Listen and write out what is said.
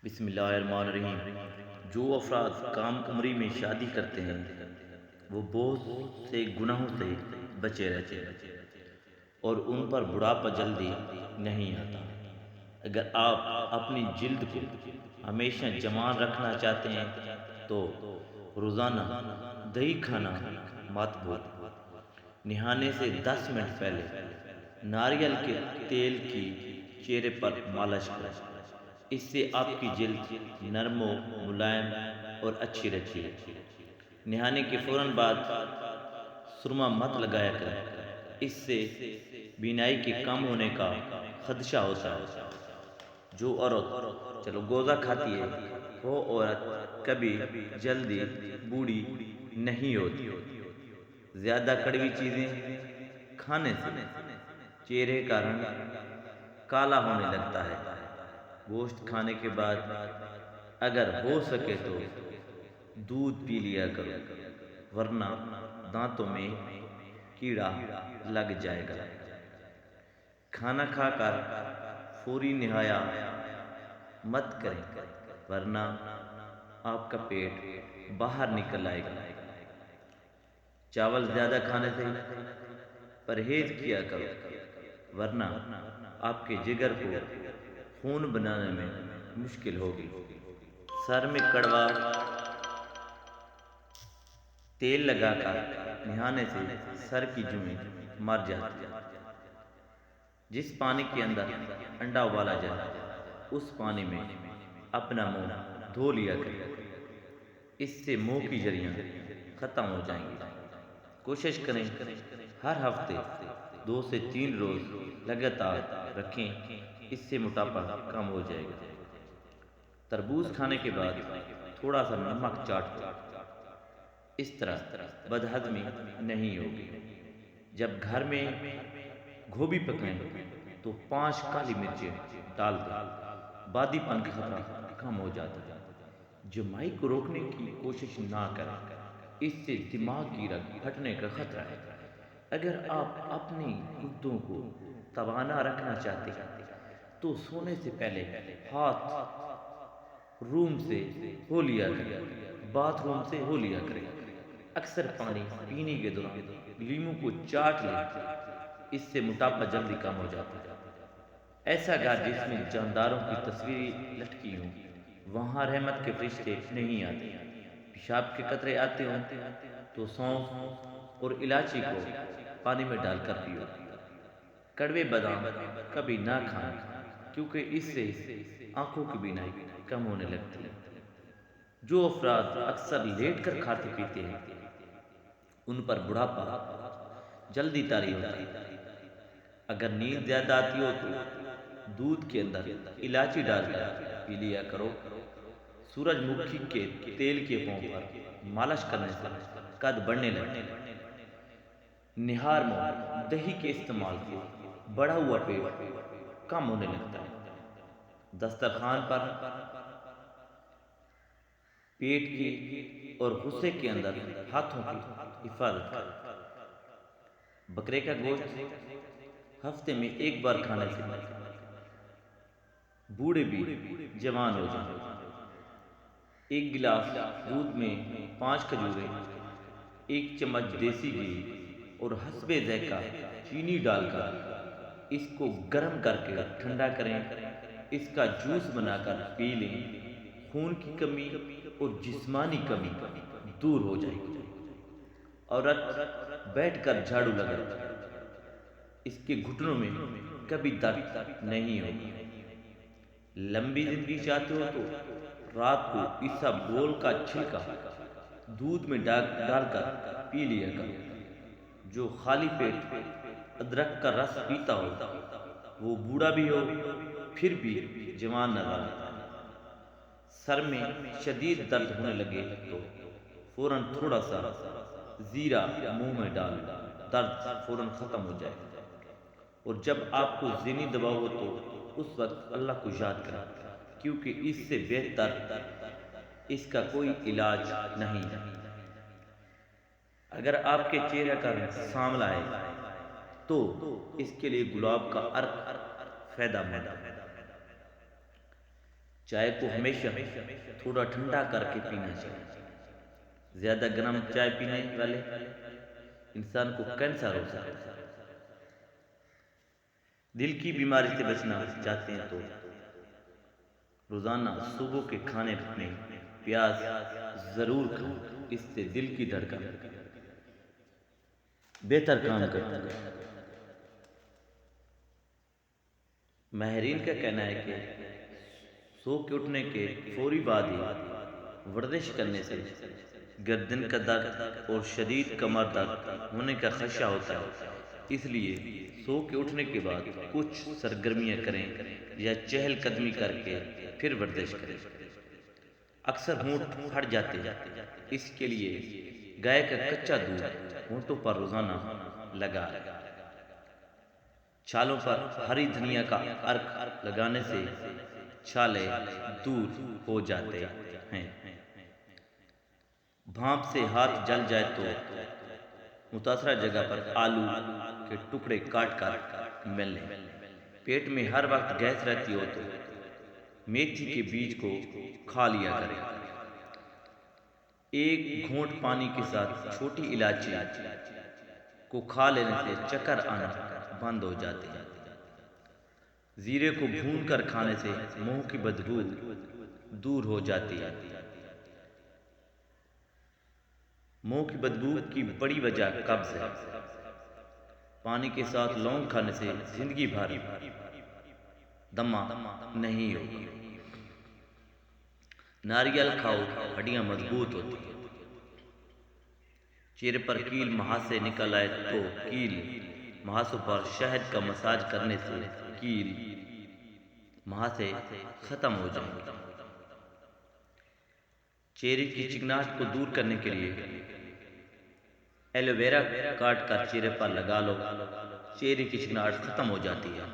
بسم اللہ الرحمن الرحیم۔ جو افراد کام عمری میں شادی کرتے ہیں وہ بہت سے گناہوں سے بچے رہتے ہیں اور ان پر بڑھاپا جلدی نہیں آتا۔ اگر آپ اپنی جلد کو ہمیشہ جوان رکھنا چاہتے ہیں تو روزانہ دہی کھانا مت بھولیں۔ نہانے سے 10 منٹ پہلے ناریل کے تیل کی چہرے پر مالش کریں۔ اس سے آپ کی جلد نرم و ملائم اور اچھی رہتی ہے۔ نہانے کے فوراً بعد سرما مت لگایا کریں، اس سے بینائی کے کم ہونے کا خدشہ ہوتا ہے۔ جو عورت گوزہ کھاتی ہے وہ عورت کبھی جلدی بوڑھی نہیں ہوتی۔ زیادہ کڑوی چیزیں کھانے سے چہرے کا رنگ کالا ہونے لگتا ہے۔ گوشت کھانے کے بعد اگر ہو سکے تو دودھ پی لیا کرو، ورنہ دانتوں میں کیڑا لگ جائے گا۔ کھانا کھا کر فوری نہایا مت کریں، ورنہ آپ کا پیٹ باہر نکل آئے گا۔ چاول زیادہ کھانے سے پرہیز کیا کرو، ورنہ آپ کے جگر کو خون بنانے میں مشکل ہوگی۔ سر میں کڑوا تیل لگا کر نہانے سے سر کی جوئیں مر جاتی ہیں۔ جس پانی کے اندر انڈا ابالا جائے اس پانی میں اپنا منہ دھو لیا کریں، اس سے منہ کی جریاں ختم ہو جائیں گی۔ کوشش کریں ہر ہفتے 2 سے 3 روز لگاتار رکھیں، اس سے موٹاپا کم ہو جائے گا۔ تربوز کھانے کے بعد تھوڑا سا نمک چاٹ لو، اس طرح بدہضمی نہیں ہوگی۔ جب گھر میں گوبھی پکائیں تو 5 کالی مرچیں ڈال دیں، بادی پن کا خطرہ کم ہو جاتا ہے۔ جمائی کو روکنے کی کوشش نہ کریں، اس سے دماغ کی رگ پھٹنے کا خطرہ ہے۔ اگر آپ اپنی گردوں کو توانا رکھنا چاہتے ہیں تو سونے سے پہلے روم سے ہو لیا کریں، باتھ روم سے ہو لیا کریں۔ اکثر پانی پینے کے دوران لیموں کو چاٹ لیں، اس سے موٹاپا جلدی کم ہو جاتا ہے۔ ایسا گھر جس میں جانداروں کی تصویریں لٹکی ہوں وہاں رحمت کے فرشتے نہیں آتے۔ پیشاب کے قطرے آتے ہوں تو سونف اور الائچی کو پانی میں ڈال کر پیو۔ کڑوے بادام کبھی نہ کھائیں کیونکہ اس سے آنکھوں کی بینائی کم ہونے لگتی ہے۔ جو افراد اکثر لیٹ کر کھاتے پیتے ہیں ان پر بڑھاپا جلدی طاری ہوتا ہے۔ اگر نیند زیادہ آتی ہو تو دودھ کے اندر الائچی ڈال کر پی لیا کرو۔ سورج مکھی کے تیل کے پاؤں پر مالش کرنے سے قد بڑھنے لگتا ہے۔ نہار میں دہی کے استعمال سے بڑھا ہوا پیٹ کم ہونے لگتا ہے۔ دسترخوان پر پیٹ کی اور غصے کے اندر ہاتھوں کی حفاظت کریں۔ بکرے کا گوشت ہفتے میں 1 بار کھانے سے بوڑھے بھی جوان ہو جائیں۔ 1 گلاس دودھ میں 5 کھجوریں، 1 چمچ دیسی گھی اور حسب ذائقہ چینی ڈال کر اس کو گرم کر کے ٹھنڈا کریں۔ اس کا جوس بنا کر پی لیں، خون کی کمی اور جسمانی کمی دور ہو جائے گی۔ عورت بیٹھ کر جھاڑو لگائے، اس کے گھٹنوں میں کبھی درد نہیں ہوگا۔ لمبی زندگی چاہتے ہو تو رات کو اسبگول کا چھلکا دودھ میں ڈال کر پی لیا کرو۔ جو خالی پیٹ ادرک کا رس پیتا ہو وہ بوڑھا بھی ہو پھر بھی جوان نظر آتا ہے۔ سر میں شدید درد ہونے لگے تو فوراً تھوڑا سا زیرہ منہ میں ڈال، درد فوراً ختم ہو جائے گا۔ اور جب آپ کو ذہنی دباؤ ہو تو اس وقت اللہ کو یاد کریں، کیونکہ اس سے بہتر اس کا کوئی علاج نہیں ہے۔ اگر آپ کے چہرے کا رنگ سانولا ہے تو اس کے لیے گلاب کا عرق فائدہ مند ہے۔ چائے کو ہمیشہ تھوڑا ٹھنڈا کر کے پینا چاہیے۔ زیادہ گرم چائے پینے والے انسان کو کینسر ہو سکتا ہے۔ دل کی بیماری سے بچنا چاہتے ہیں تو روزانہ صبح کے کھانے میں پیاز ضرور کھائیں، اس سے دل کی دھڑکن بہتر کام کرتی ہے۔ ماہرین کا کہنا ہے کہ سو کے اٹھنے کے فوری بعد ہی ورزش کرنے سے گردن کا درد اور شدید کمر درد ہونے کا خدشہ ہوتا ہے، اس لیے سو کے اٹھنے کے بعد کچھ سرگرمیاں کریں یا چہل قدمی کر کے پھر ورزش کریں۔ اکثر ہونٹ پھٹ جاتے ہیں، اس کے لیے گائے کا کچا دودھ ہونٹوں پر روزانہ لگا، چھالوں پر ہری دھنیا کا عرق لگانے سے چھالے دور ہو جاتے ہیں۔ بھانپ سے ہاتھ جل جائے تو متاثرہ جگہ پر آلو کے ٹکڑے کاٹ کر مل لیں۔ پیٹ میں ہر وقت گیس رہتی ہو تو میتھی کے بیج کو کھا لیا کریں۔ ایک گھونٹ پانی کے ساتھ چھوٹی الائچی کو کھا لینے سے چکر آنا بند ہو جاتے ہیں۔ زیرے کو بھون کر کھانے سے منہ کی بدبو دور ہو جاتی ہے۔ منہ کی بدبو کی بڑی وجہ قبض ہے۔ پانی کے ساتھ لونگ کھانے سے زندگی بھر دمہ نہیں ہوگا۔ ناریل کھاؤ، ہڈیاں مضبوط ہوتی ہیں۔ چہرے پر کیل مہاسے نکل آئے تو کیل مہاسوں پر شہد کا مساج کرنے سے کیل مہاسے ختم ہو جائیں گے۔ چہرے کی چکناہٹ کو دور کرنے کے لیے ایلو ویرا کاٹ کر چہرے پر لگا لو، چہرے کی چکناہٹ ختم ہو جاتی ہے۔